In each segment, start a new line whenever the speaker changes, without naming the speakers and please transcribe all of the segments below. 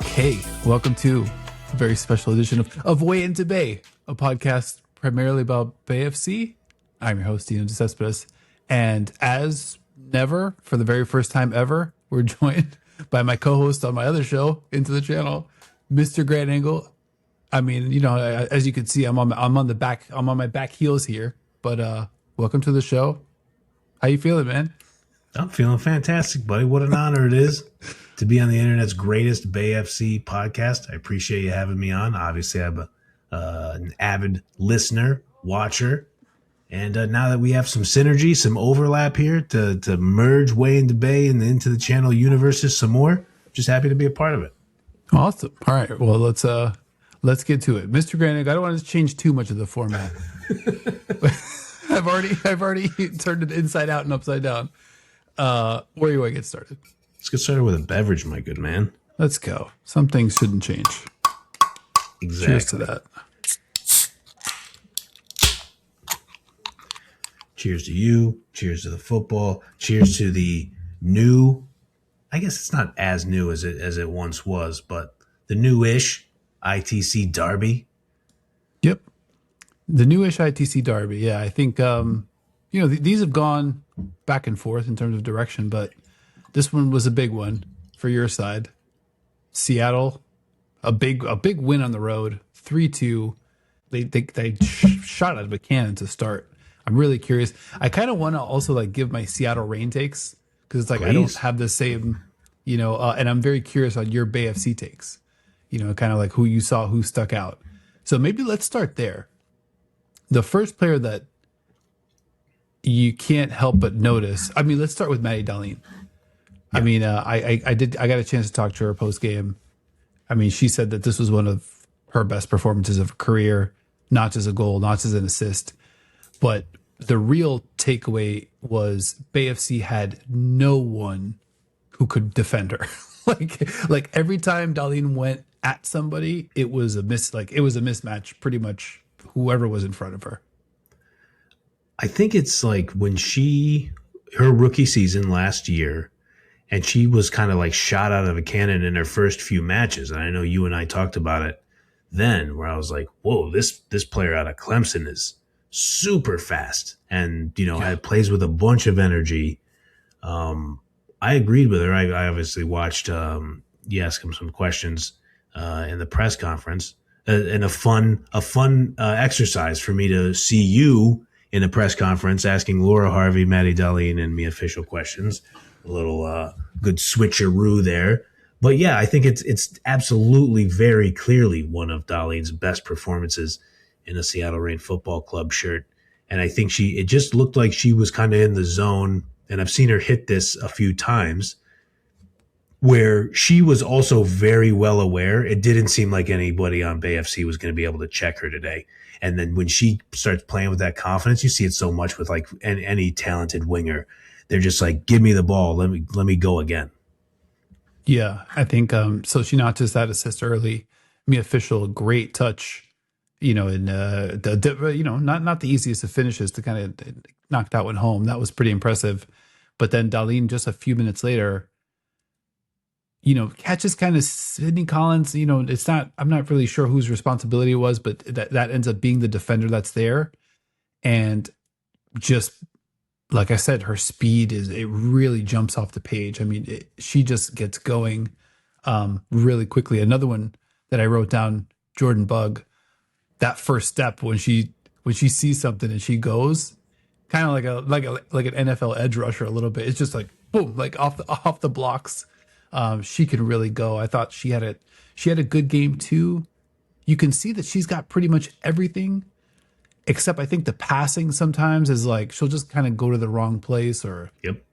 Okay, welcome to a very special edition of Way Into Bay, a podcast primarily about Bay FC. I'm your host, Ian Cespedes, and as never, for the very first time ever, we're joined by my co-host on my other show, Into the Channel, Mr. Grant Engle. I mean, you know, as you can see, I'm on my back heels here, but welcome to the show. How you feeling, man?
I'm feeling fantastic, buddy. What an honor it is to be on the internet's greatest Bay FC podcast. I appreciate you having me on. Obviously, I'm an avid listener, watcher, and now that we have some synergy, some overlap here to merge Way Into Bay and into the channel universes some more, just happy to be a part of it.
Awesome. All right. Well, let's get to it, Mr. Grant. I don't want to change too much of the format. I've already turned it inside out and upside down. Where do you want to get started?
Let's get started with a beverage, my good man.
Let's go. Some things shouldn't change.
Exactly.
Cheers to that.
Cheers to you. Cheers to the football. Cheers to the new, I guess it's not as new as it once was, but the new-ish ITC Derby.
Yep. The newish ITC Derby. Yeah, I think, these have gone back and forth in terms of direction, but this one was a big one for your side. Seattle, a big win on the road, 3-2. They shot out of a cannon to start. I'm really curious. I kind of want to also give my Seattle Reign takes because it's I don't have the same, and I'm very curious on your Bay FC takes. Kind of who you saw, who stuck out. So maybe let's start there. The first player that you can't help but notice. I mean, let's start with Maddie Darlene. Yeah. I mean, I got a chance to talk to her post game. I mean, she said that this was one of her best performances of her career, not just a goal, not just an assist, but the real takeaway was Bay FC had no one who could defend her. like every time Darlene went at somebody, it was a mismatch, pretty much whoever was in front of her.
I think it's when her rookie season last year, and she was kind of shot out of a cannon in her first few matches. And I know you and I talked about it then, where I was like, whoa, this player out of Clemson is super fast and, plays with a bunch of energy. I agreed with her. I obviously watched, you asked him some questions in the press conference, and a fun exercise for me to see you in a press conference asking Laura Harvey, Maddie Darlene, and me official questions. A little good switcheroo there. But yeah, I think it's absolutely very clearly one of Darlene's best performances in a Seattle Reign Football Club shirt. And I think it just looked like she was kind of in the zone. And I've seen her hit this a few times where she was also very well aware. It didn't seem like anybody on Bay FC was going to be able to check her today. And then when she starts playing with that confidence, you see it so much with any talented winger. They're just give me the ball. Let me go again.
Yeah, I think so. She not just that assist early. Mia Official, great touch. In not the easiest of finishes to kind of knock that one home. That was pretty impressive. But then Darlene, just a few minutes later, catches kind of Sydney Collins. It's not. I'm not really sure whose responsibility it was, but that ends up being the defender that's there, and just. Like I said, her speed it really jumps off the page. I mean, she just gets going really quickly. Another one that I wrote down, Jordan Bug, that first step when she sees something and she goes, kind of like an NFL edge rusher a little bit. It's just boom, off the blocks. She can really go. I thought she had a good game too. You can see that she's got pretty much everything. Except I think the passing sometimes is she'll just kind of go to the wrong place or,
yep.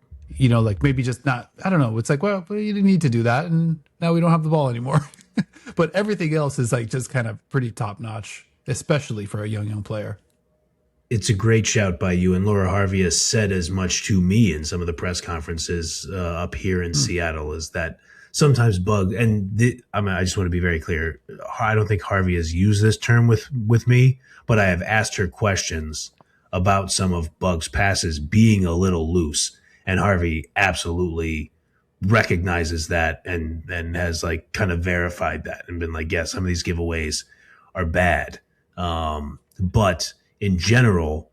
Maybe just not, I don't know. It's well, you didn't need to do that. And now we don't have the ball anymore. But everything else is just kind of pretty top notch, especially for a young player.
It's a great shout by you. And Laura Harvey has said as much to me in some of the press conferences up here in Seattle is that sometimes Bug, and I just want to be very clear. I don't think Harvey has used this term with me, but I have asked her questions about some of Bug's passes being a little loose. And Harvey absolutely recognizes that and has like kind of verified that and been like, yeah, some of these giveaways are bad. But in general,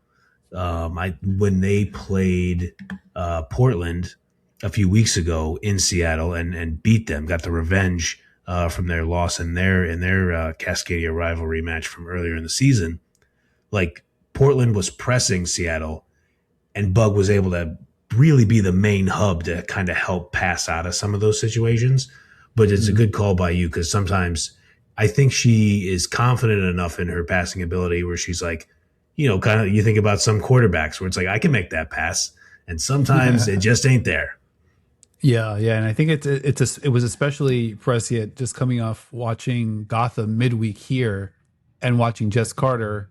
when they played Portland a few weeks ago in Seattle and beat them, got the revenge from their loss in their Cascadia rivalry match from earlier in the season. Like, Portland was pressing Seattle, and Bug was able to really be the main hub to kind of help pass out of some of those situations. But it's a good call by you, because sometimes I think she is confident enough in her passing ability where she's like, kind of, you think about some quarterbacks where it's like, I can make that pass, and sometimes it just ain't there.
Yeah, and I think it was especially prescient just coming off watching Gotham midweek here and watching Jess Carter,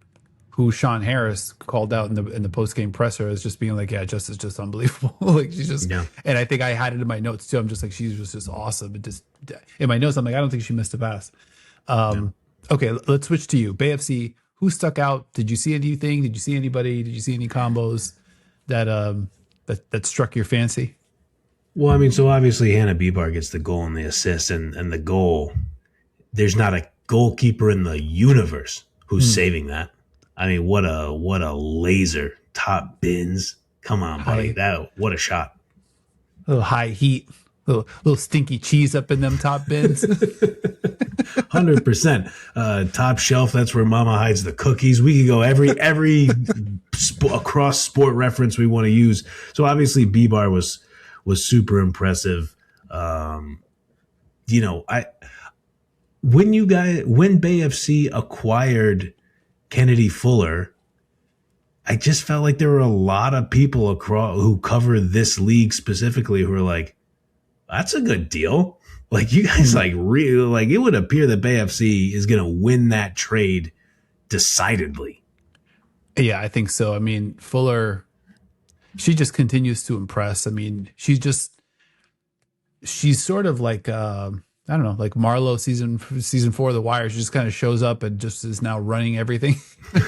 who Sean Harris called out in the post game presser as just being like, yeah, Jess is just unbelievable. Like, she's just, and I think I had it in my notes too. I'm just like, she was just awesome. It just in my notes, I'm like, I don't think she missed a pass. Okay, let's switch to you, Bay FC. Who stuck out? Did you see anything? Did you see anybody? Did you see any combos that struck your fancy?
Well, I mean, so obviously Hannah Bebar gets the goal and the assist, and the goal. There's not a goalkeeper in the universe who's saving that. I mean, what a laser, top bins. Come on, buddy. What a shot.
A little high heat, little stinky cheese up in them top bins.
100%. Top shelf. That's where Mama hides the cookies. We could go every across sport reference we want to use. So obviously Bebar was super impressive. When Bay FC acquired Kennedy Fuller, I just felt like there were a lot of people across who cover this league specifically who were like, that's a good deal. Like, you guys really, like, it would appear that Bay FC is going to win that trade decidedly.
Yeah, I think so. I mean, Fuller, she just continues to impress. I mean, she's sort of like, I don't know, like Marlowe season 4 of The Wire. She just kind of shows up and just is now running everything.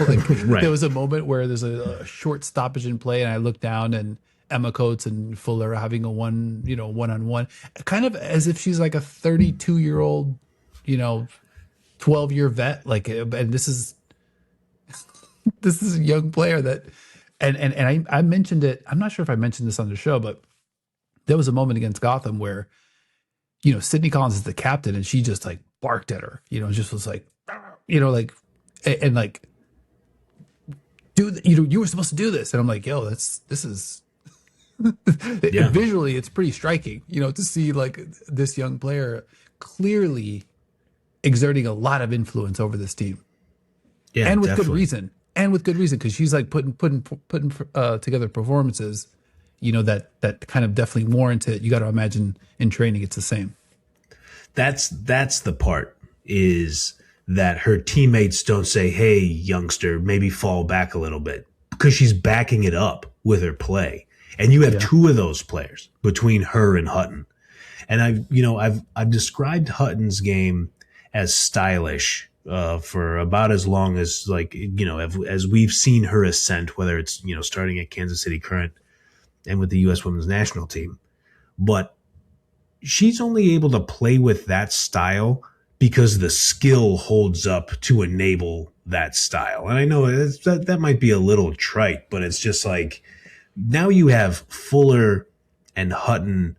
Right. There was a moment where there's a short stoppage in play, and I look down, and Emma Coates and Fuller are having a one-on-one, kind of as if she's like a 32-year-old, 12-year vet. Like, and this is a young player that, and I mentioned it. I'm not sure if I mentioned this on the show, but there was a moment against Gotham where, Sydney Collins is the captain, and she just like barked at her, just was like, and like, you were supposed to do this. And I'm like, yo, this is visually, it's pretty striking, to see like this young player clearly exerting a lot of influence over this team. Yeah, and with definitely. Good reason, because she's like putting together performances, that kind of definitely warrant it. You got to imagine in training it's the same.
That's the part, is that her teammates don't say, hey, youngster, maybe fall back a little bit, because she's backing it up with her play. And you have two of those players between her and Hutton. And I've described Hutton's game as stylish for about as long as, like, as we've seen her ascent, whether it's, starting at Kansas City Current and with the U.S. women's national team. But she's only able to play with that style because the skill holds up to enable that style. And I know that might be a little trite, but it's just like, now you have Fuller and Hutton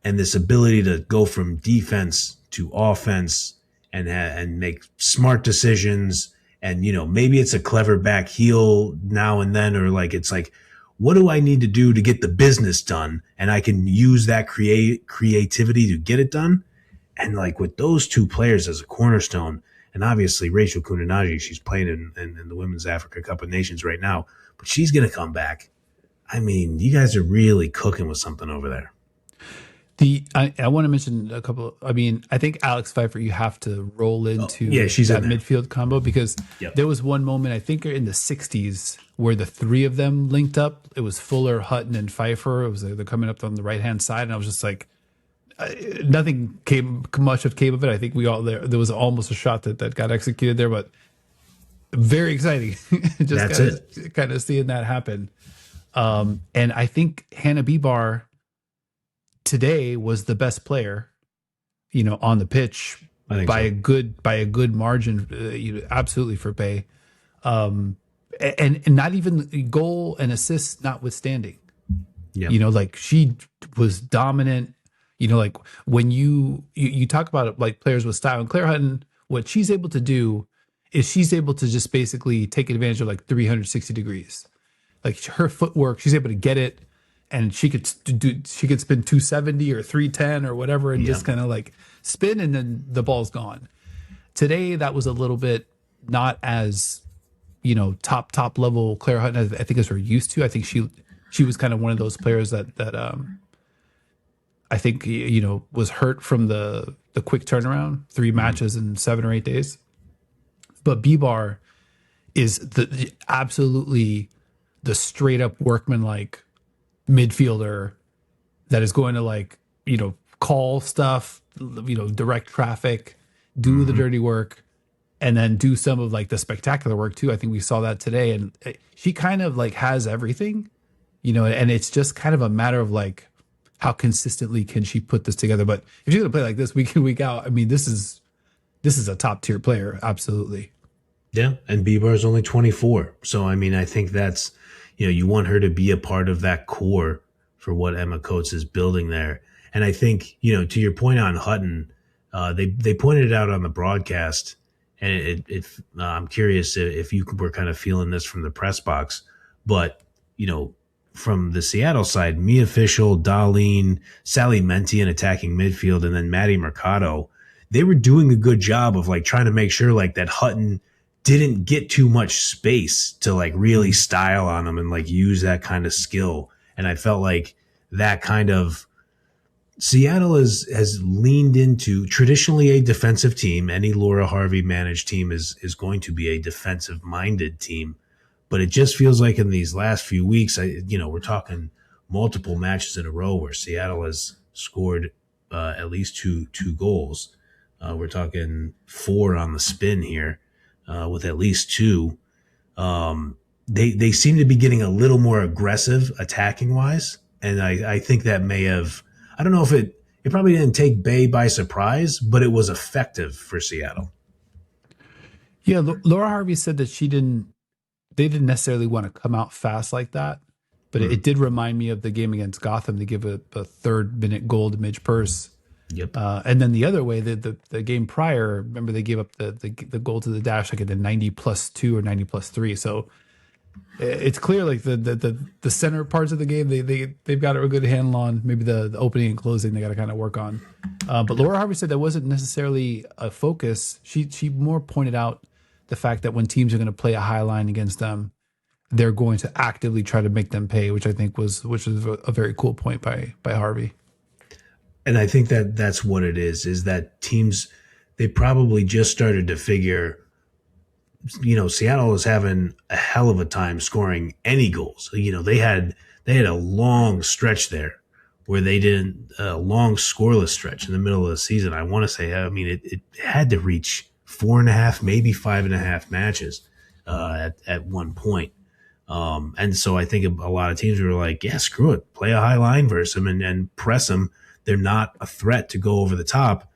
and this ability to go from defense to offense and make smart decisions. And, maybe it's a clever back heel now and then, or like, it's like, what do I need to do to get the business done? And I can use that creativity to get it done. And like, with those two players as a cornerstone, and obviously Rachel Kuninaji, she's playing in the Women's Africa Cup of Nations right now, but she's going to come back. I mean, you guys are really cooking with something over there.
I want to mention a couple. I mean, I think Alex Pfeiffer, you have to roll into
she's
that
in
midfield combo, because there was one moment, I think in the 60s, where the three of them linked up. It was Fuller, Hutton, and Pfeiffer. It was they're coming up on the right-hand side, and I was just like, nothing came of it. I think there was almost a shot that got executed there, but very exciting. Just kind of seeing that happen. And I think Hannah Bebar, today was the best player, on the pitch
I think
by
so.
a good margin, absolutely for Bay. And not even goal and assists notwithstanding.
Yeah.
Like she was dominant. Like when you talk about it, like players with style, and Claire Hutton, what she's able to do is she's able to just basically take advantage of like 360 degrees. Like her footwork, she's able to get it, and she could spin 270 or 310 or whatever, and
Yeah.
just kind of like spin, and then the ball's gone. Today, that was a little bit not as top level Claire Hutton, I think, as we're used to. I think she was kind of one of those players that I think was hurt from the quick turnaround, 3 matches in 7 or 8 days. But B-Bar is absolutely the straight up workman-like midfielder that is going to call stuff, direct traffic, do the dirty work, and then do some of like the spectacular work too. I think we saw that today, and she kind of like has everything, and it's just kind of a matter of like how consistently can she put this together. But if she's gonna play like this week in, week out, I mean, this is a top tier player, absolutely.
Yeah, and Bieber is only 24. So, I mean, I think that's, you want her to be a part of that core for what Emma Coates is building there. And I think, to your point on Hutton, they pointed it out on the broadcast, and I'm curious if you were kind of feeling this from the press box, but, from the Seattle side, Mia Fischel, Darlene, Sally Menti in attacking midfield, and then Maddie Mercado, they were doing a good job of like trying to make sure like that Hutton didn't get too much space to like really style on them and like use that kind of skill. And I felt like that kind of Seattle has leaned into traditionally a defensive team. Any Laura Harvey managed team is going to be a defensive minded team. But it just feels like in these last few weeks, we're talking multiple matches in a row where Seattle has scored at least two goals. We're talking 4 on the spin here with at least 2. They seem to be getting a little more aggressive attacking wise, and I think that may have, I don't know if it probably didn't take Bay by surprise, but it was effective for Seattle.
Yeah, Laura Harvey said that they didn't necessarily want to come out fast like that, but it did remind me of the game against Gotham to give a 3rd-minute goal to Midge Purse.
Yep.
And then the other way, the game prior, remember they gave up the goal to the Dash like at the 90+2 or 90+3. So it's clear like the center parts of the game they've got a good handle on. Maybe the opening and closing they got to kind of work on. But Laura Harvey said that wasn't necessarily a focus. She more pointed out the fact that when teams are going to play a high line against them, they're going to actively try to make them pay, which I think was a very cool point by Harvey.
And I think that that's what it is that teams, they probably just started to figure, Seattle is having a hell of a time scoring any goals. They had a long stretch there where they didn't, a long scoreless stretch in the middle of the season. I want to say, it had to reach 4.5, maybe 5.5 matches at one point. And so I think a lot of teams were like, yeah, screw it. Play a high line versus them and press them. They're not a threat to go over the top.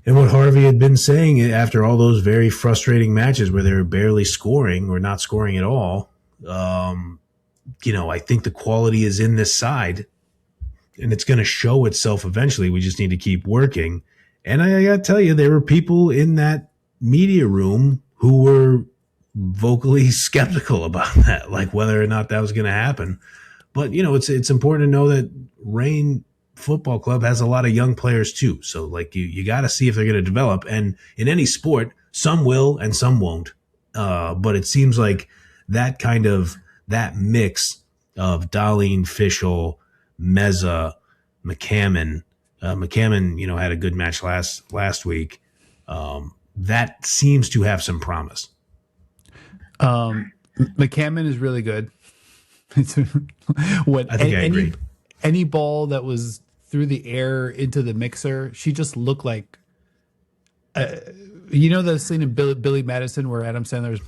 And what Harvey had been saying after all those very frustrating matches where they were barely scoring or not scoring at all, I think the quality is in this side and it's going to show itself eventually. We just need to keep working. And I got to tell you, there were people in that media room who were vocally skeptical about that, like whether or not that was going to happen. But, it's important to know that Reign Football Club has a lot of young players too. So like you got to see if they're going to develop. And in any sport, some will and some won't. But it seems like that mix of Darlene, Fischel, Meza, McCammon, had a good match last week. That seems to have some promise.
McCammon is really good.
I think I agree.
Any ball that was through the air into the mixer, she just looked like, the scene in Billy Madison where Adam Sandler's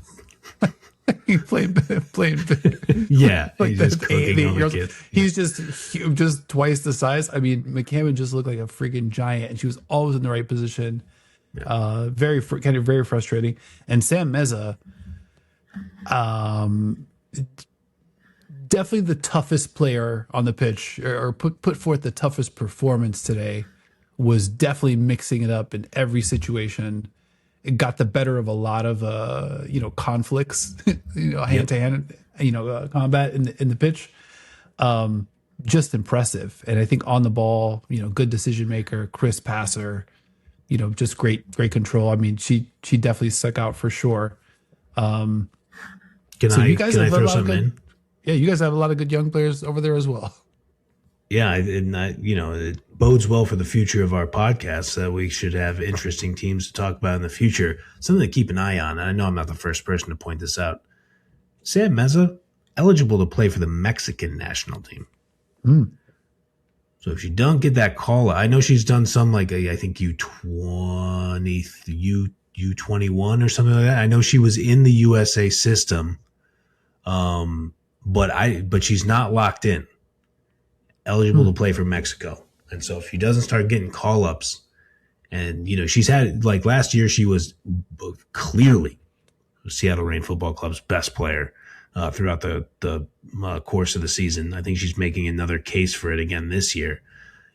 He playing
Yeah,
like
he's
the
just cooking on the
8 years.
kid.
He's just twice the size. I mean, McCammon just looked like a freaking giant, and she was always in the right position. Very frustrating. And Sam Meza, definitely the toughest player on the pitch, or put forth the toughest performance today. Was definitely mixing it up in every situation. It got the better of a lot of conflicts, hand to hand, combat in the pitch. Just impressive, and I think on the ball, good decision maker, crisp passer, just great control. I mean, she definitely stuck out for sure.
Can
So
I
you guys
can I
have a
throw
lot of
something
good,
in?
yeah, you guys have a lot of good young players over there as well.
Yeah, it bodes well for the future of our podcast that we should have interesting teams to talk about in the future. Something to keep an eye on. And I know I'm not the first person to point this out. Sam Meza, eligible to play for the Mexican national team. So if she don't get that call, I know she's done some I think U20, U21 or something like that. I know she was in the USA system, but she's not locked in. Eligible to play for Mexico. And so if she doesn't start getting call ups, and she's had last year, she was clearly Seattle Reign Football Club's best player throughout the course of the season. I think she's making another case for it again this year.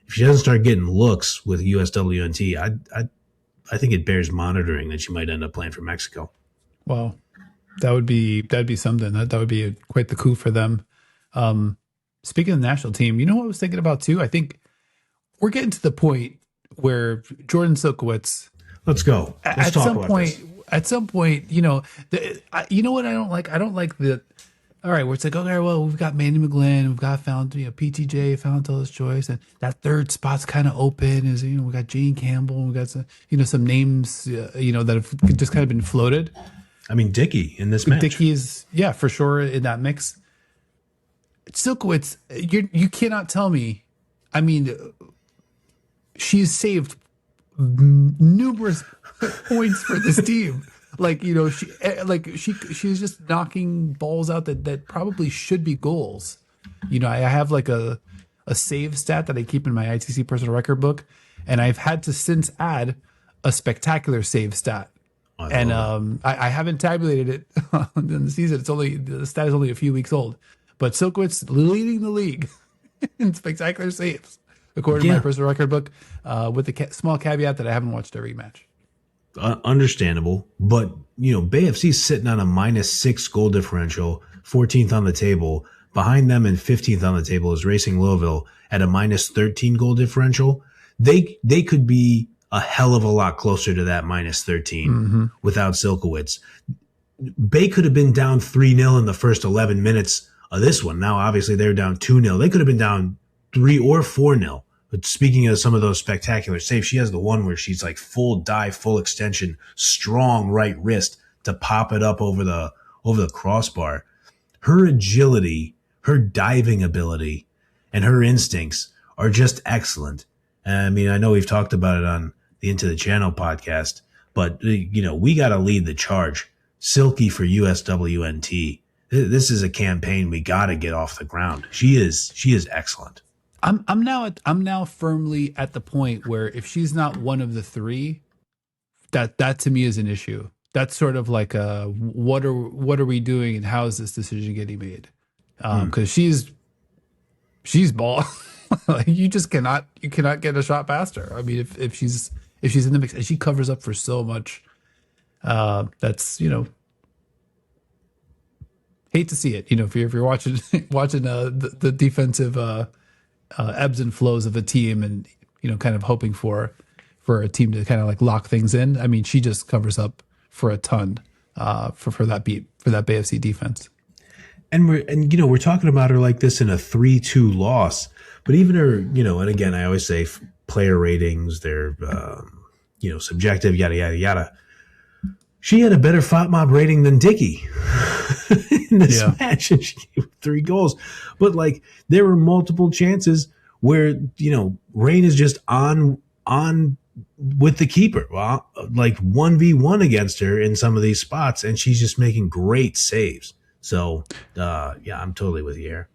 If she doesn't start getting looks with USWNT, I think it bears monitoring that she might end up playing for Mexico.
Well, that'd be something. That would be quite the coup for them. Speaking of the national team, you know what I was thinking about too? I think we're getting to the point where Jordan Silkowitz.
Let's go. Let's talk about this.
At some point, you know what I don't like? I don't like the. All right, where it's like, okay, well, we've got Mandy McGlynn, we've got PTJ, Fountain's Choice, and that third spot's kind of open. Is we got Jane Campbell, we got some names, that have just kind of been floated.
I mean, Dickey in this match.
Dickey's, for sure in that mix. Silkowitz, you cannot tell me. I mean, she's saved numerous points for this team. She's just knocking balls out that probably should be goals. I have a save stat that I keep in my ITC personal record book, and I've had to since add a spectacular save stat. I haven't tabulated it in the season. The stat is only a few weeks old. But Silkowitz leading the league in spectacular saves, according to my personal record book, with the small caveat that I haven't watched every match.
Understandable. But, Bay FC's sitting on a -6 goal differential, 14th on the table. Behind them and 15th on the table is Racing Louisville at a -13 goal differential. They could be a hell of a lot closer to that -13 without Silkowitz. Bay could have been down 3-0 in the first 11 minutes of this one. Now, obviously, they're down 2-0. They could have been down 3 or 4-0. But speaking of some of those spectacular saves, she has the one where she's full dive, full extension, strong right wrist to pop it up over the crossbar. Her agility, her diving ability, and her instincts are just excellent. I mean, I know we've talked about it on the Into the Channel podcast, but, we got to lead the charge. Silky for USWNT. This is a campaign we got to get off the ground. She is excellent.
I'm now firmly at the point where if she's not one of the three, that to me is an issue. That's sort of like what are we doing and how is this decision getting made? Because she's ball. You cannot get a shot past her. I mean, if she's in the mix and she covers up for so much, that's hate to see it. If you're watching the defensive ebbs and flows of a team, and kind of hoping for a team to kind of lock things in. I mean, she just covers up for a ton for that Bay FC defense.
And we're talking about her like this in a 3-2 loss, but even her, and again, I always say player ratings, they're subjective, yada yada yada. She had a better FOTMOB rating than Dickey in this match, and she gave 3 goals. But there were multiple chances where Reign is just on with the keeper. Well, like 1v1 against her in some of these spots, and she's just making great saves. So, yeah, I'm totally with you here.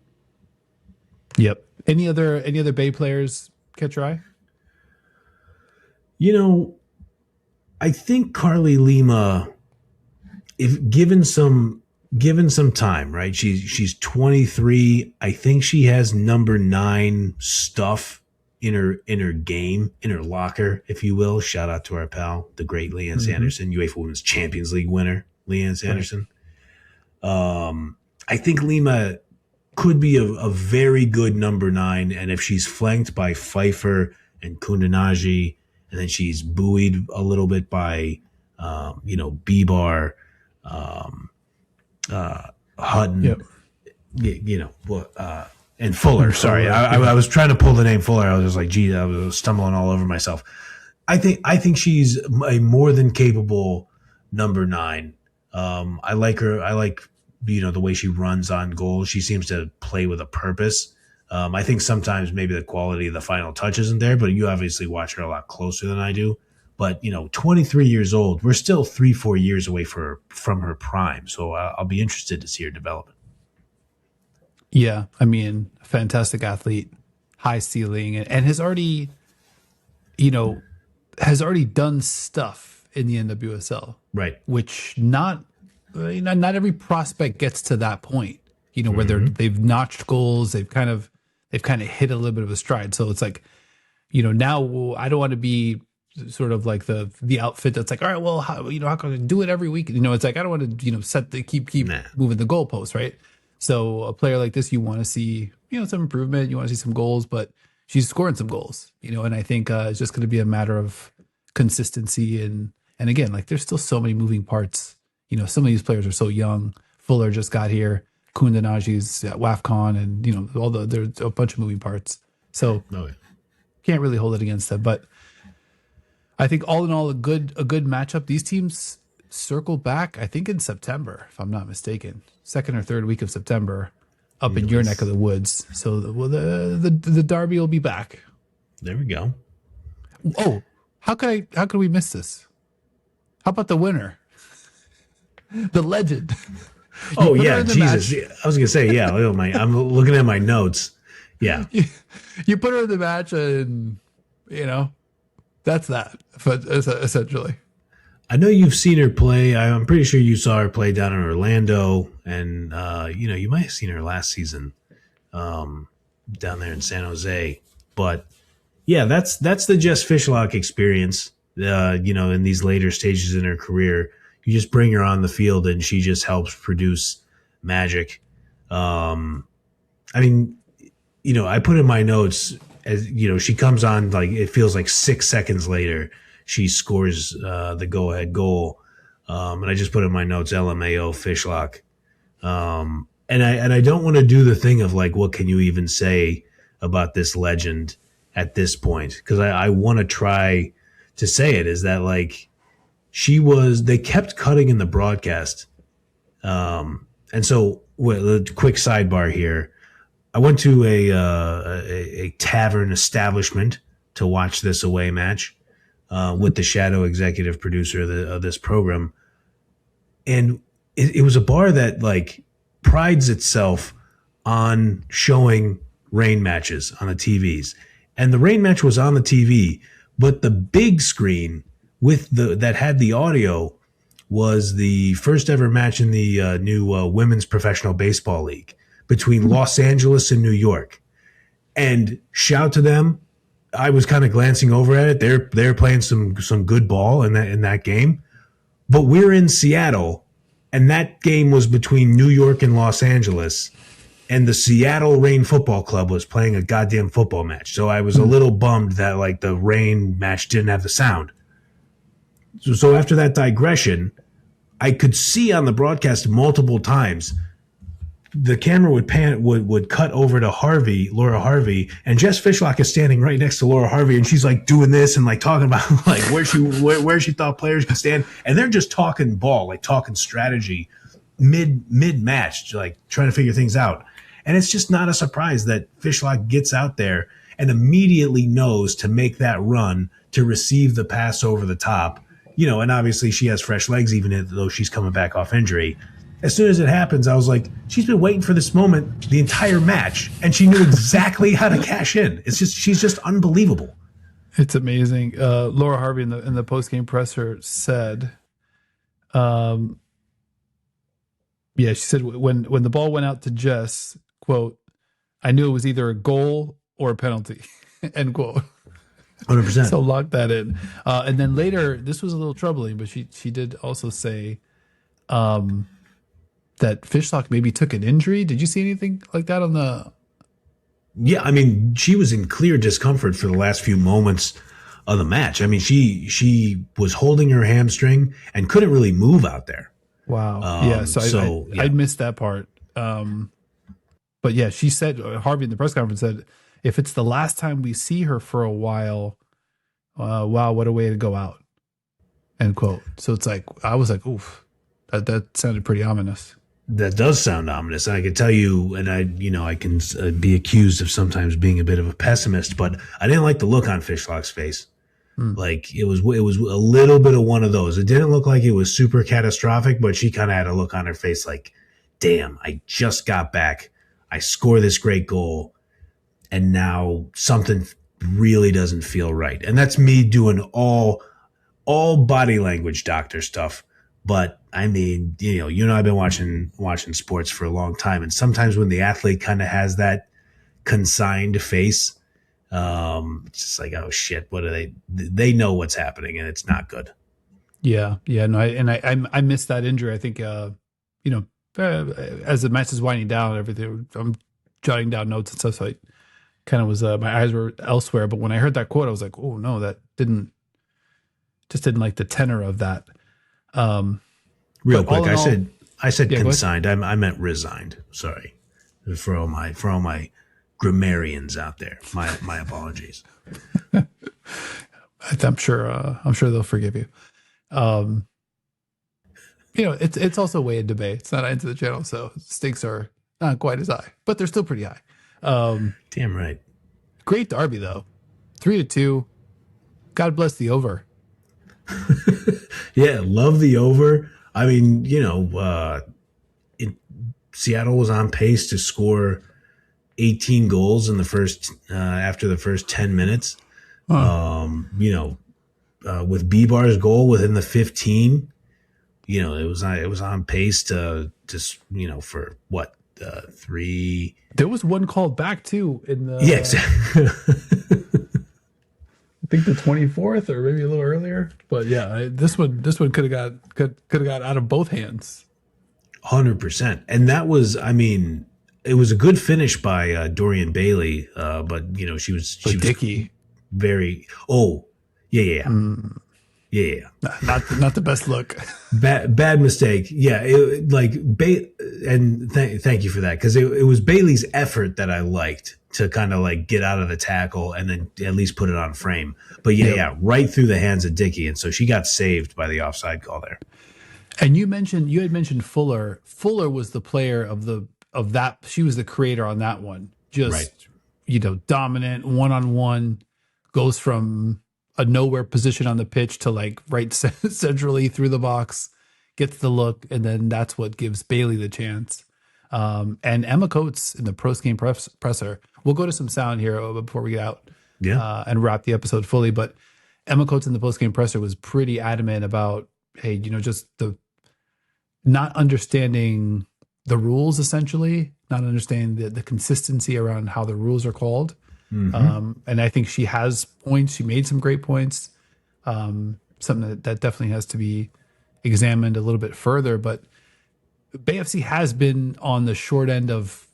Yep. Any other Bay players catch your eye?
You know, I think Carly Lima, if given some time, right? She's 23. I think she has number 9 stuff in her game, in her locker, if you will. Shout out to our pal, the great Leanne Sanderson, UEFA Women's Champions League winner, Leanne Sanderson. Right. I think Lima could be a very good number 9, and if she's flanked by Pfeiffer and Kundanaji, and then she's buoyed a little bit by Bibar, Hutton,
Yep.
And Fuller. Sorry, I was trying to pull the name Fuller. I was just like, gee, I was stumbling all over myself. I think she's a more than capable number 9. I like her. I like the way she runs on goal. She seems to play with a purpose. I think sometimes maybe the quality of the final touch isn't there, but you obviously watch her a lot closer than I do. But 23 years old, we're still 3-4 years away from her prime. So I'll be interested to see her development.
Yeah, I mean, fantastic athlete, high ceiling, and has already done stuff in the NWSL,
right?
Which not every prospect gets to that point. Where they've notched goals, they've kind of hit a little bit of a stride. So it's like, now I don't want to be sort of like the outfit that's like, all right, well, how can I do it every week? It's like I don't want to keep moving the goalposts, right? So a player like this, you want to see, some improvement. You want to see some goals, but she's scoring some goals, and I think it's just going to be a matter of consistency. And again, like there's still so many moving parts. Some of these players are so young. Fuller just got here. Kundanaji's at WAFCON, and, there's a bunch of moving parts. So can't really hold it against them. But I think all in all, a good matchup. These teams circle back, I think in September, if I'm not mistaken, second or third week of September, up in your neck of the woods. So the derby will be back.
There we go.
Oh, how could we miss this? How about the winner, the legend?
Oh yeah, Jesus! Match. I was gonna say yeah. I'm looking at my notes. Yeah,
you put her in the match, and that's that. But essentially.
I know you've seen her play. I'm pretty sure you saw her play down in Orlando, and you might have seen her last season down there in San Jose. But yeah, that's the Jess Fishlock experience. In these later stages in her career, you just bring her on the field, and she just helps produce magic. I put in my notes as she comes on, like it feels like 6 seconds later. She scores the go-ahead goal, and I just put in my notes LMAO Fishlock, and I don't want to do the thing of like, what can you even say about this legend at this point? Because I want to try to say it is that like they kept cutting in the broadcast, and so a quick sidebar here. I went to a tavern establishment to watch this away match. With the shadow executive producer of this program. And it was a bar that like prides itself on showing rain matches on the TVs. And the rain match was on the TV, but the big screen that had the audio was the first ever match in the new Women's Professional Baseball League between Los Angeles and New York. And shout to them. I was kind of glancing over at it. They're playing some good ball in that game, but we're in Seattle, and that game was between New York and Los Angeles, and the Seattle Reign Football Club was playing a goddamn football match. So I was a little bummed that like the Reign match didn't have the sound. So after that digression, I could see on the broadcast multiple times. The camera would cut over to Laura Harvey, and Jess Fishlock is standing right next to Laura Harvey, and she's like doing this and like talking about like where she thought players could stand, and they're just talking ball, like talking strategy, mid match, like trying to figure things out. And it's just not a surprise that Fishlock gets out there and immediately knows to make that run to receive the pass over the top. And obviously she has fresh legs, even though she's coming back off injury. As soon as it happens, I was like, she's been waiting for this moment the entire match, and she knew exactly how to cash in. She's just unbelievable.
It's amazing. Laura Harvey in the post-game presser said, she said when the ball went out to Jess, quote, I knew it was either a goal or a penalty, end quote.
100%.
So lock that in. And then later, this was a little troubling, but she did also say that Fishlock maybe took an injury. Did you see anything like that on the...
Yeah, I mean, she was in clear discomfort for the last few moments of the match. I mean, she was holding her hamstring and couldn't really move out there.
Wow. I missed that part. But yeah, she said, Harvey in the press conference said, if it's the last time we see her for a while, wow, what a way to go out, end quote. So it's like, I was like, oof, that sounded pretty ominous.
That does sound ominous. And I can tell you, and I can be accused of sometimes being a bit of a pessimist, but I didn't like the look on Fishlock's face. Like it was a little bit of one of those. It didn't look like it was super catastrophic, but she kind of had a look on her face like, damn, I just got back. I score this great goal, and now something really doesn't feel right. And that's me doing all body language doctor stuff. But I mean, I've been watching sports for a long time, and sometimes when the athlete kind of has that consigned face, it's just like, oh shit, what are they? They know what's happening, and it's not good.
Yeah, no, I missed that injury. I think as the match is winding down, everything, I'm jotting down notes and stuff. So I kind of was my eyes were elsewhere. But when I heard that quote, I was like, oh no, that didn't like the tenor of that.
Real quick, I said consigned. I meant resigned. Sorry for all my grammarians out there. My apologies.
I'm sure they'll forgive you. It's also way in debate. It's not into the channel, so stakes are not quite as high, but they're still pretty high.
Damn right. Great
derby though, 3-2. God bless the over.
Yeah, love the over. I mean, Seattle was on pace to score 18 goals in the first after the first 10 minutes. With B-Bar's goal within the 15, it was on pace to just for what 3.
There was one called back too in the
exactly.
I think the 24th or maybe a little earlier, but yeah, this one could have got out of both hands.
100%, and that was, I mean, it was a good finish by Dorian Bailey, but she was
Dickey.
Very yeah.
Not the best look.
Bad mistake. Yeah, thank you for that, because it was Bailey's effort that I liked to kind of like get out of the tackle and then at least put it on frame. But yeah, right through the hands of Dickey, and so she got saved by the offside call there.
And you had mentioned Fuller. Fuller was the player of that. She was the creator on that one. Just dominant, one-on-one, goes from a nowhere position on the pitch to like right centrally through the box, gets the look, and then that's what gives Bailey the chance. And Emma Coates in the post-game presser. We'll go to some sound here before we get out and wrap the episode fully. But Emma Coates in the post-game presser was pretty adamant about, hey, just the not understanding the rules, essentially, not understanding the consistency around how the rules are called. Mm-hmm. And I think she has points. She made some great points. Something that definitely has to be examined a little bit further. But Bay FC has been on the short end of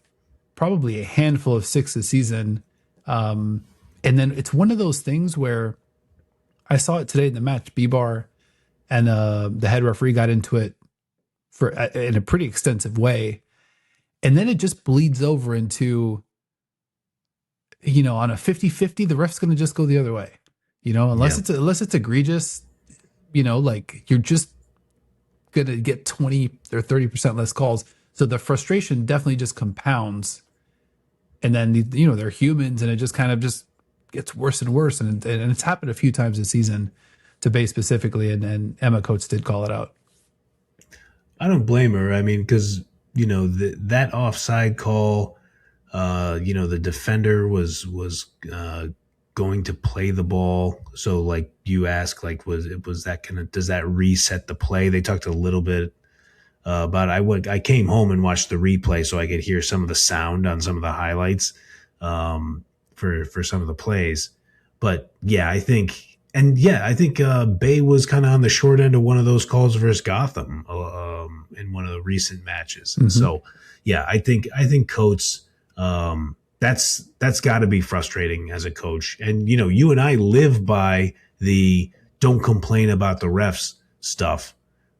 probably a handful of 6 this season. And then it's one of those things where I saw it today in the match. B-Bar and the head referee got into it in a pretty extensive way. And then it just bleeds over into, on a 50-50, the ref's going to just go the other way, unless it's egregious, like you're just going to get 20 or 30% less calls. So the frustration definitely just compounds and then they're humans, and it just kind of just gets worse and worse, and it's happened a few times this season to Bay specifically, and Emma Coates did call it out.
I don't blame her. I mean, because that offside call, the defender was going to play the ball. So like you ask, like was that kind of, does that reset the play? They talked a little bit about. I came home and watched the replay so I could hear some of the sound on some of the highlights for some of the plays. But yeah, I think Bay was kind of on the short end of one of those calls versus Gotham in one of the recent matches. And so, yeah, I think Coates, that's got to be frustrating as a coach. And you and I live by the don't complain about the refs stuff.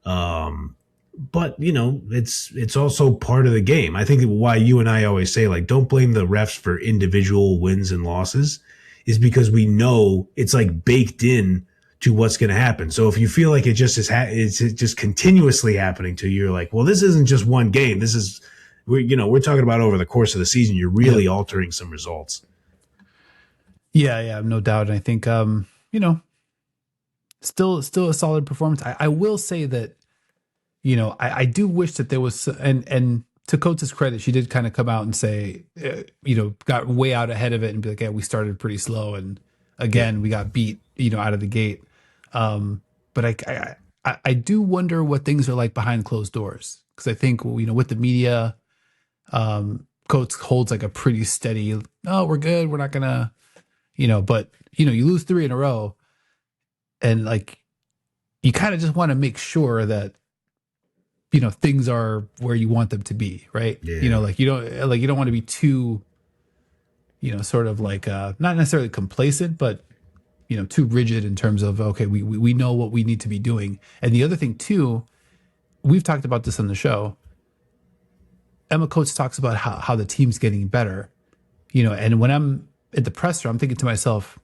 But it's also part of the game. I think why you and I always say, like, don't blame the refs for individual wins and losses is because we know it's like baked in to what's going to happen. So if you feel like it just it's just continuously happening to you, you're like, well, this isn't just one game. This is, we're talking about over the course of the season. You're really altering some results.
Yeah, no doubt. And I think, still a solid performance. I will say that, I do wish that there was, and to Coates' credit, she did kind of come out and say, got way out ahead of it and be like, yeah, we started pretty slow. And again, we got beat, out of the gate. But I do wonder what things are like behind closed doors. Cause I think, with the media, Coates holds like a pretty steady, oh, we're good. We're not gonna, but you lose 3 in a row and like, you kind of just want to make sure that, things are where you want them to be, right?
Yeah.
Like you don't want to be too, sort of like not necessarily complacent, but too rigid in terms of, okay, we know what we need to be doing. And the other thing too, we've talked about this on the show. Emma Coates talks about how the team's getting better, and when I'm at the presser, I'm thinking to myself,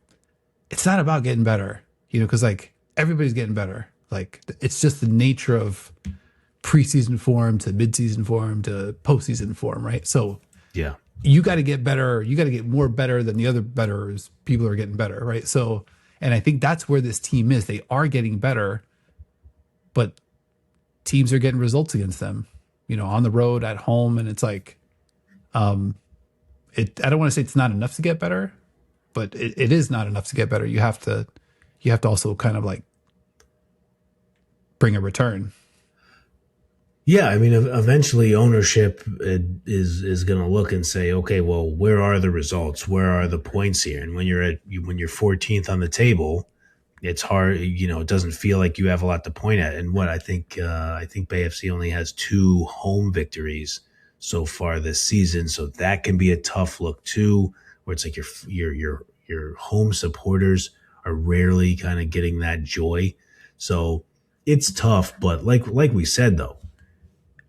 it's not about getting better, because like everybody's getting better. Like it's just the nature of preseason form to midseason form to postseason form, right? So
yeah,
you got to get better. You got to get more better than the other betters. People are getting better, right? So, and I think that's where this team is. They are getting better, but teams are getting results against them, on the road, at home, and it's like, I don't want to say it's not enough to get better, but it is not enough to get better. You have to also kind of like bring a return.
Yeah, I mean, eventually ownership is going to look and say, okay, well, where are the results? Where are the points here? And when you're 14th on the table, it's hard. It doesn't feel like you have a lot to point at. And what I think Bay FC only has 2 home victories so far this season, so that can be a tough look too. Where it's like your home supporters are rarely kind of getting that joy, so it's tough. But like we said though,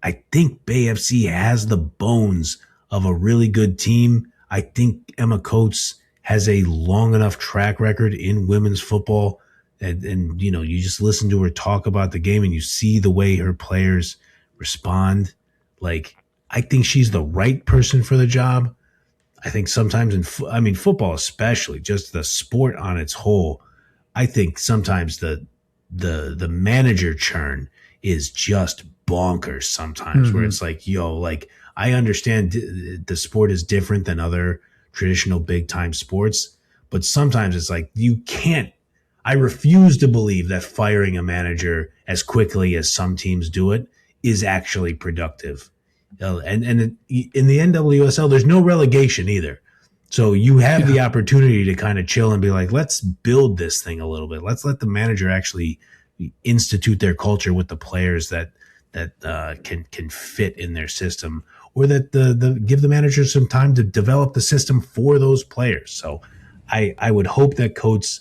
I think Bay FC has the bones of a really good team. I think Emma Coates has a long enough track record in women's football. And you just listen to her talk about the game and you see the way her players respond. Like, I think she's the right person for the job. I think sometimes football especially, just the sport on its whole, I think sometimes the manager churn is just bonkers sometimes, where it's like, like, I understand the sport is different than other traditional big time sports, but sometimes it's like, I refuse to believe that firing a manager as quickly as some teams do it is actually productive. And in the NWSL, there's no relegation either. So you have the opportunity to kind of chill and be like, let's build this thing a little bit. Let's let the manager actually institute their culture with the players that can fit in their system, or that give the manager some time to develop the system for those players. So I would hope that Coates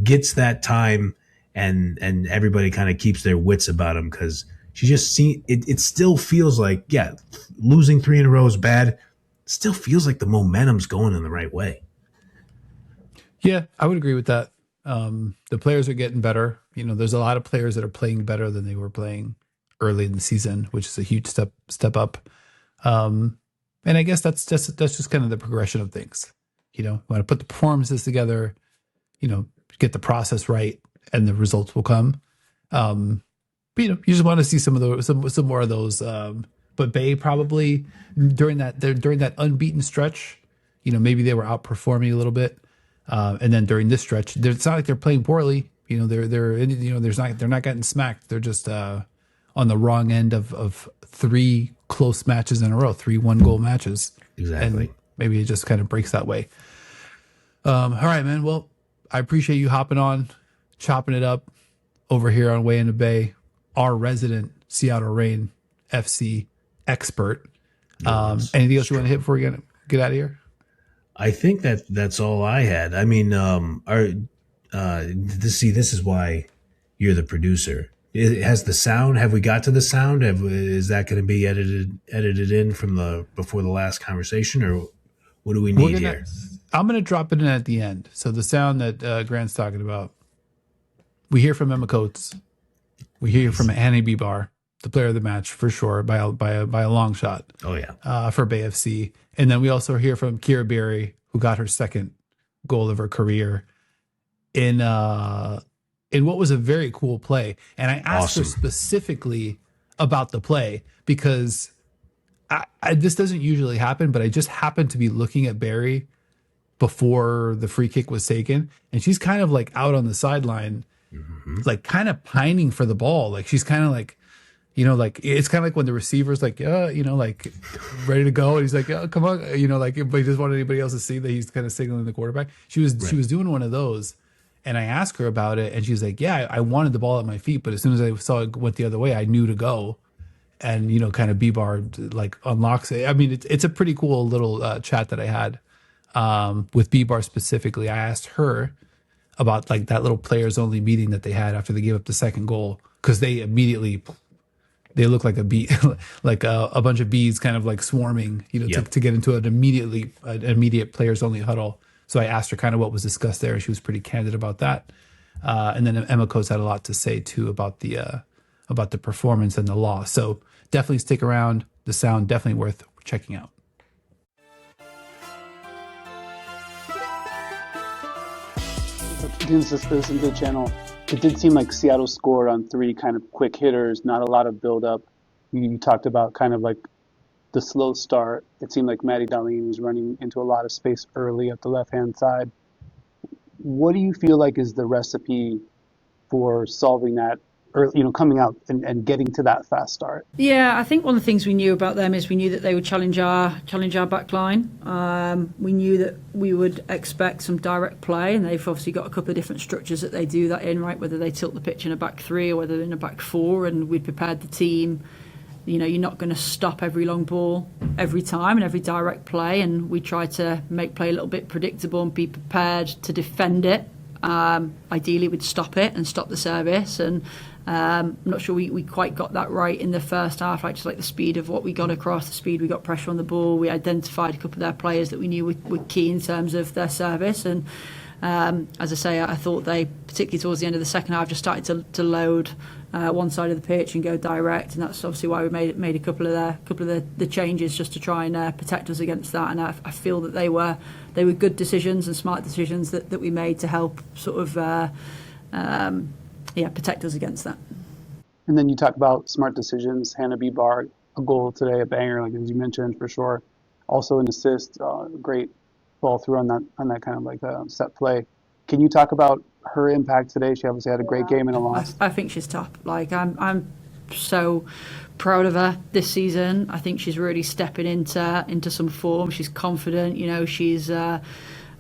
gets that time and everybody kind of keeps their wits about him, because she just it still feels like, losing 3 in a row is bad. Still feels like the momentum's going in the right way.
Yeah, I would agree with that. The players are getting better. There's a lot of players that are playing better than they were playing early in the season, which is a huge step up. And I guess that's just kind of the progression of things. Want to put the performances together, get the process right, and the results will come. But, you just want to see some of those, some more of those. But Bay probably during that unbeaten stretch, maybe they were outperforming a little bit, and then during this stretch, it's not like they're playing poorly. They're not getting smacked. They're just on the wrong end of 3 close matches in a row, 3 1-goal matches.
Exactly.
And maybe it just kind of breaks that way. All right, man. Well, I appreciate you hopping on, chopping it up over here on Way in the Bay, our resident Seattle Reign FC expert. Anything else you want to hit before we get out of here?
I think that's all I had. I mean, this is why you're the producer. Has the sound? Have we got to the sound? Is that going to be edited in from before the last conversation, or what do we need here?
I'm going to drop it in at the end. So the sound that Grant's talking about, we hear from Emma Coates, we hear from Annie Bibar, the player of the match for sure by a long shot.
Oh yeah,
for Bay FC, and then we also hear from Kira Berry, who got her second goal of her career in what was a very cool play. And I asked her specifically about the play because this doesn't usually happen, but I just happened to be looking at Berry before the free kick was taken, and she's kind of like out on the sideline, like kind of pining for the ball. Like she's kind of like, like it's kind of like when the receiver's like, like ready to go, and he's like, oh, come on, but he doesn't want anybody else to see that he's kind of signaling the quarterback. She was doing one of those. And I asked her about it, and she's like, yeah, I wanted the ball at my feet, but as soon as I saw it went the other way, I knew to go. And, kind of Bibar like unlocks it. I mean, it's a pretty cool little chat that I had with Bibar specifically. I asked her about like that little players only meeting that they had after they gave up the second goal, because they look like a bee, like a bunch of bees kind of like swarming, to get into an immediate players only huddle. So I asked her kind of what was discussed there, and she was pretty candid about that. And then Emma Coates had a lot to say too about the performance and the loss. So definitely stick around. The sound definitely worth checking out.
Against this into the channel, it did seem like Seattle scored on 3 kind of quick hitters, not a lot of build up. You talked about kind of like the slow start. It seemed like Maddie Darlene was running into a lot of space early at the left-hand side. What do you feel like is the recipe for solving that, or coming out and getting to that fast start?
Yeah, I think one of the things we knew about them is we knew that they would challenge our back line. We knew that we would expect some direct play, and they've obviously got a couple of different structures that they do that in, right? Whether they tilt the pitch in a back 3 or whether they're in a back 4, and we'd prepared the team. You're not going to stop every long ball every time and every direct play, and we try to make play a little bit predictable and be prepared to defend it. Ideally, we'd stop it and stop the service, and I'm not sure we quite got that right in the first half. I just like the speed of what we got across, the speed we got pressure on the ball. We identified a couple of their players that we knew were key in terms of their service, and as I say, I thought they, particularly towards the end of the second half, just started to load one side of the pitch and go direct, and that's obviously why we made a couple of the changes just to try and protect us against that. And I feel that they were good decisions and smart decisions that we made to help sort of protect us against that.
And then you talk about smart decisions. Hannah Bibar, a goal today, a banger, like as you mentioned, for sure. Also an assist, great ball through on that kind of like set play. Can you talk about her impact today? She obviously had a great game in a loss.
I think she's top. Like I'm so proud of her this season. I think she's really stepping into some form. She's confident. She's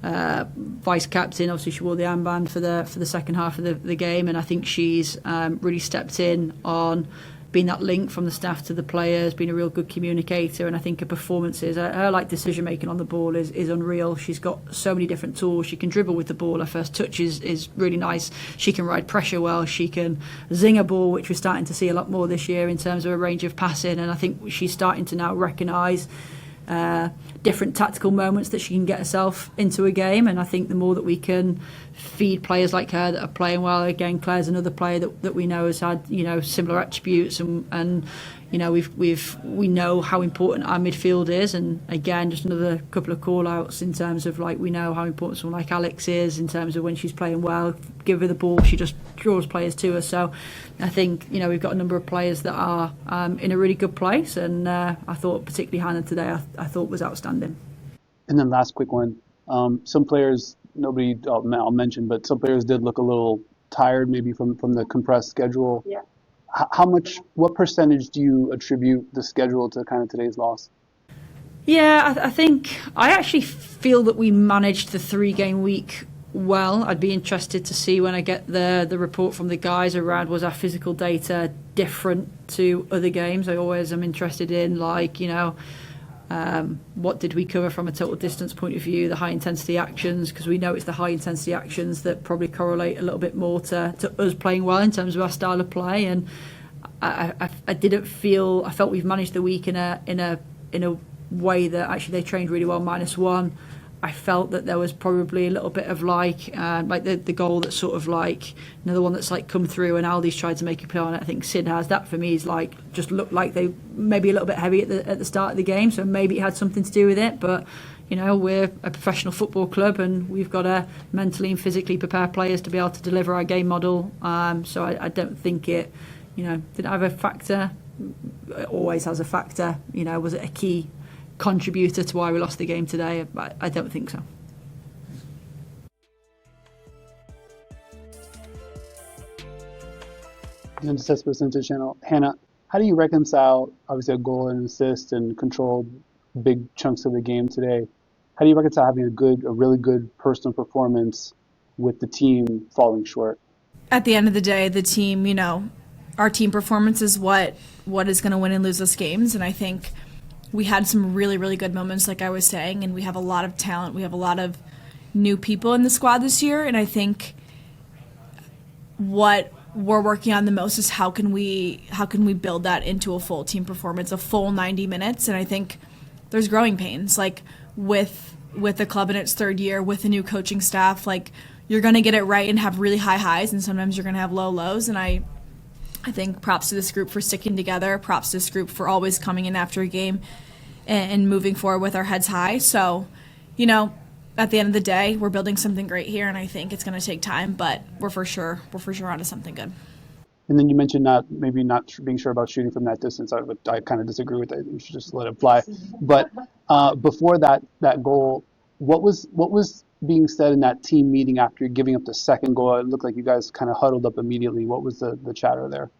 vice captain. Obviously, she wore the armband for the second half of the game, and I think she's really stepped in on being that link from the staff to the players, being a real good communicator. And I think her performances, her decision making on the ball is unreal. She's got so many different tools. She can dribble with the ball. Her first touch is really nice. She can ride pressure well. She can zing a ball, which we're starting to see a lot more this year in terms of a range of passing. And I think she's starting to now recognise different tactical moments that she can get herself into a game. And I think the more that we can feed players like her that are playing well, again, Claire's another player that we know has had, similar attributes, and we know how important our midfield is. And again, just another couple of call outs in terms of we know how important someone like Alex is in terms of when she's playing well, give her the ball, she just draws players to her. So I think we've got a number of players that are in a really good place, and I thought particularly Hannah today I thought was outstanding.
And then last quick one, some players I'll mention, but some players did look a little tired maybe from the compressed schedule.
Yeah.
What percentage do you attribute the schedule to kind of today's loss?
Yeah, I think I actually feel that we managed the 3-game week well. I'd be interested to see when I get the report from the guys around, was our physical data different to other games? I always am interested in what did we cover from a total distance point of view, the high intensity actions, because we know it's the high intensity actions that probably correlate a little bit more to us playing well in terms of our style of play. And I felt we've managed the week in a way that actually they trained really well, -1. I felt that there was probably a little bit of the goal that's sort of another one that's come through and Aldi's tried to make a play on it. I think Sid has. That for me is just looked like they maybe a little bit heavy at the start of the game, so maybe it had something to do with it. But we're a professional football club and we've got to mentally and physically prepare players to be able to deliver our game model. So I don't think it did have a factor. It always has a factor. Was it a key contributor to why we lost the game today? I don't think so.
And assess percentage channel. Hannah, how do you reconcile obviously a goal and an assist and control big chunks of the game today? How do you reconcile having a really good personal performance with the team falling short?
At the end of the day, the team, our team performance is what is going to win and lose us games, and I think we had some really, really good moments, like I was saying, and we have a lot of talent. We have a lot of new people in the squad this year, and I think what we're working on the most is how can we build that into a full team performance, a full 90 minutes, and I think there's growing pains, with the club in its 3rd year, with the new coaching staff, you're going to get it right and have really high highs, and sometimes you're going to have low lows, and I think props to this group for sticking together, props to this group for always coming in after a game and moving forward with our heads high. So, at the end of the day, we're building something great here, and I think it's going to take time, but we're for sure onto something good.
And then you mentioned not being sure about shooting from that distance. I kind of disagree with that. You should just let it fly. But before that goal, what was being said in that team meeting after giving up the second goal? It looked like you guys kind of huddled up immediately. What was the chatter there?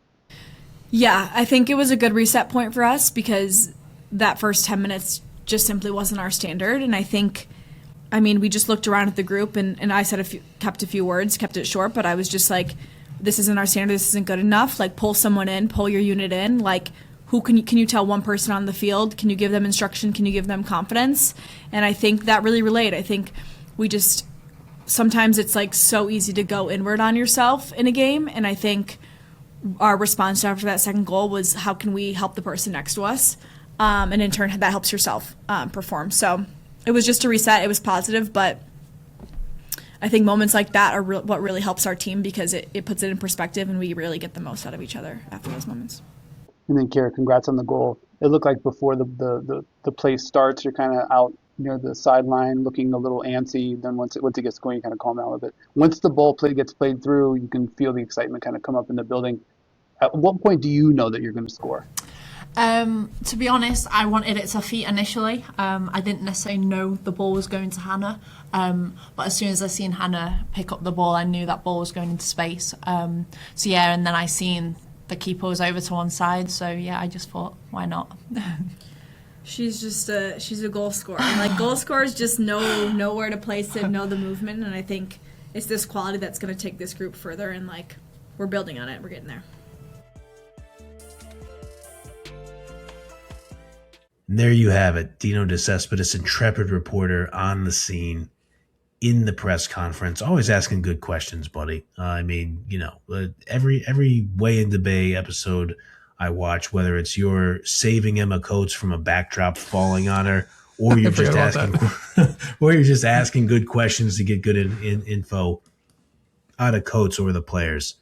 Yeah, I think it was a good reset point for us because that first 10 minutes just simply wasn't our standard. And I think, we just looked around at the group and I kept a few words, kept it short, but I was just this isn't our standard, this isn't good enough. Pull someone in, pull your unit in. Who can you tell one person on the field? Can you give them instruction? Can you give them confidence? And I think that really relayed. I think sometimes it's so easy to go inward on yourself in a game. And I think our response after that second goal was, how can we help the person next to us? And in turn, that helps yourself perform. So it was just a reset. It was positive, but I think moments like that are what really helps our team because it puts it in perspective and we really get the most out of each other after those moments.
And then, Kara, congrats on the goal. It looked like before the play starts, you're kind of out near the sideline looking a little antsy. Then once it gets going, you kind of calm down a little bit. Once the ball gets played through, you can feel the excitement kind of come up in the building. At what point do you know that you're going to score?
To be honest, I wanted it to feet initially. I didn't necessarily know the ball was going to Hannah, but as soon as I seen Hannah pick up the ball, I knew that ball was going into space. And then I seen the keeper was over to one side, so I just thought, why not?
She's a goal scorer. Goal scorers just know where to place it, know the movement, and I think it's this quality that's going to take this group further, and we're building on it. We're getting there.
And there you have it. Dino DeCespedes, intrepid reporter on the scene in the press conference, always asking good questions, buddy. Every Way in the Bay episode I watch, whether it's your saving Emma Coates from a backdrop falling on her or you're
I
just
forgot about
asking, or you're just asking good questions to get good info out of Coates or the players.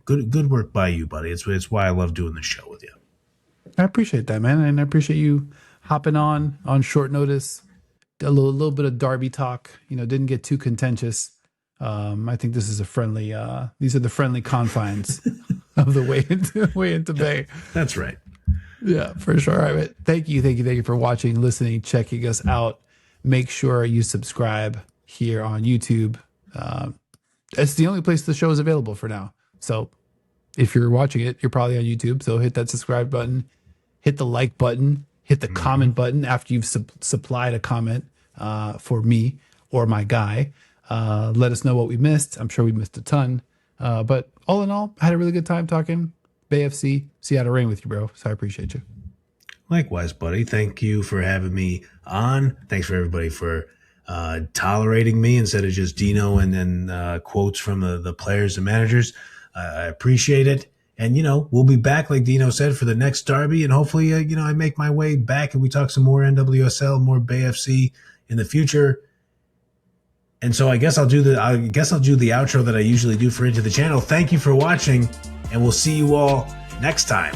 Good work by you, buddy. It's why I love doing the show with you.
I appreciate that, man, and I appreciate you hopping on short notice. A little bit of Derby talk. Didn't get too contentious. I think this is a friendly. These are the friendly confines of the way into Bay.
That's right.
Yeah, for sure. All right, thank you for watching, listening, checking us out. Make sure you subscribe here on YouTube. It's the only place the show is available for now. So if you're watching it, you're probably on YouTube. So hit that subscribe button, hit the like button, hit the comment button after you've supplied a comment for me or my guy. Let us know what we missed. I'm sure we missed a ton. But all in all, I had a really good time talking Bay FC, Seattle Reign with you, bro. So I appreciate you.
Likewise, buddy. Thank you for having me on. Thanks for everybody for tolerating me instead of just Dino and then quotes from the players and managers. I appreciate it. And, we'll be back, like Dino said, for the next derby. And hopefully, I make my way back and we talk some more NWSL, more Bay FC in the future. And so I guess I'll do the outro that I usually do for Into the Channel. Thank you for watching, and we'll see you all next time.